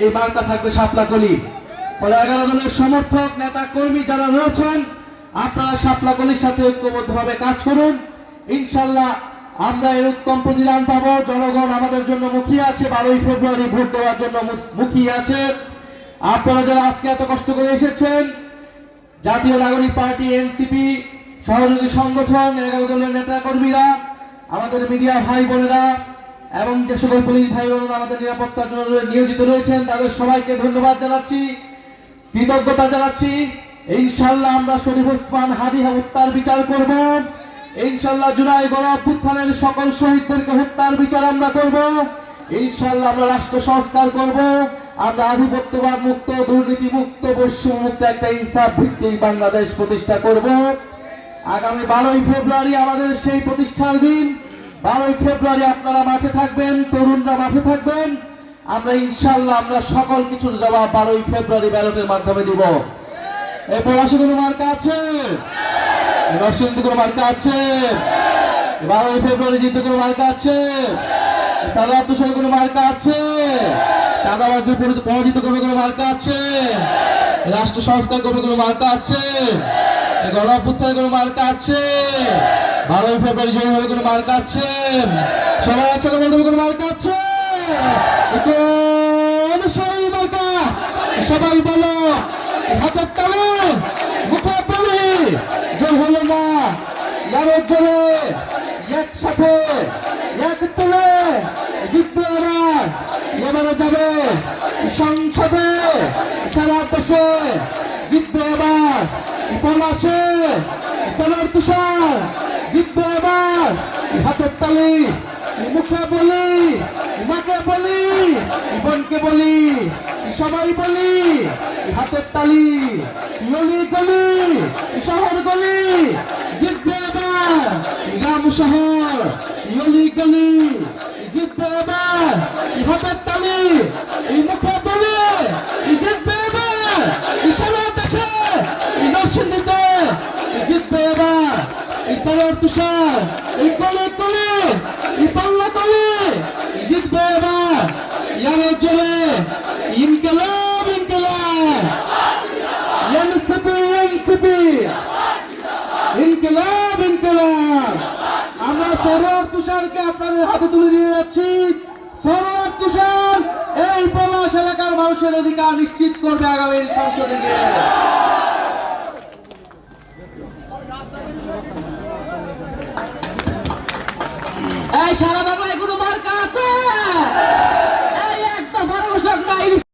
এই মার্কা থাকবে শাপলাকলি। ফলে 11 দলের সমর্থক নেতা কর্মী যারা রয়েছেন, আপনারা শাপলাকলির সাথে ঐক্যবদ্ধভাবে কাজ করুন। ইনশাল্লাহ আমরা এর উত্তম প্রতিদান পাবো। জনগণ আমাদের জন্য মুখিয়ে আছে, 12ই ফেব্রুয়ারি ভোট দেওয়ার জন্য মুখিয়ে আছে। আপনারা যারা আজকে এত কষ্ট করে এসেছেন, জাতীয় নাগরিক পার্টি এনসিপি সহযোগী সংগঠন, 11 দলের নেতা কর্মীরা, আমাদের মিডিয়া ভাই বোনেরা এবং যে সকল পুলিশ ভাই বোনেরা আমাদের নিরাপত্তার জন্য নিয়োজিত রয়েছেন, তাদের সবাইকে ধন্যবাদ জানাচ্ছি, কৃতজ্ঞতা জানাচ্ছি। ইনশাল্লাহ আমরা শরীফ ওসমান হাদি হত্যার বিচার করব। ইনশাল্লাহ জুলাই গণ অভ্যুত্থানের সকল শহীদদেরকে হত্যার বিচার আমরা করব। ইনশাল্লাহ আমরা রাষ্ট্র সংস্কার করব। আমরা আধিপত্যবাদ মুক্ত, দুর্নীতি মুক্ত, বৈষম্য মুক্ত একটা ইনসাফ ভিত্তিক বাংলাদেশ প্রতিষ্ঠা করব। আগামী 12ই ফেব্রুয়ারি আমাদের সেই প্রতিষ্ঠার দিন। 12ই ফেব্রুয়ারি আপনারা মাঠে থাকবেন, তরুণরা মাঠে থাকবেন। আমরা ইনশাল্লাহ আমরা সকল কিছুর জবাব 12ই ফেব্রুয়ারি ব্যালটের মাধ্যমে দিব। এই পলাশে কোনো মার্কা আছে? নরসিংদী কোনো মার্কা আছে? 12ই ফেব্রুয়ারি জিততে কোনো মার্কা আছে? সালাদ তুষার কোনো মার্কা আছে? চাঁদাবাজদের পরাজিত করবে কোনো মার্কা আছে? রাষ্ট্র সংস্কার করবে কোনো মার্কা আছে? গণ অভ্যুত্থানের কোনো মার্কা আছে? 12ই ফেব্রুয়ারি জয় হবে কোনো মার্কা আছে? সবাই একসাথে বলতে হবে কোনো মার্কা আছে? সেই মার্কা সবাই বলো, হাতের তালে, মুখে তালে, জয় হলো না, ইয়ারের জলে একসাথে এক তুলে জিতবে। এবারে যাবে সংসদে, সারা দেশে জিতবে এবার। পলাশে সালার তুষার জিতবে এবার। হাতের তালি, মুখে বলি, মাকে বলি, বোনকে বলি, সবাই বলি, হাতের তালি, গলি গলি, শহর গলি জিতবে এবার। গ্রাম শহর গলি গলি জিতবে এবার। হাতের তালি, মুখে বলি, জিতবে এবার। সারা দেশে নরসিংদীতে জিতবে এবার। সালার তুষার গলি গলি, পাল্লা গলি জিতবে এবার। ইয়ারের জোরে ইনকিলাব ইনকিলাব, এনসিপি এনসিপি, ইনকিলাব ইনকিলাব। আমরা সরোয়ার তুষারকে আপনাদের হাতে তুলে দিয়ে যাচ্ছি। সরোয়ার তুষার এই পলাশ এলাকার মানুষের অধিকার নিশ্চিত করবে আগামী সংসদে গিয়ে। এই সারা বাংলায় কোনো মার্কা আছে?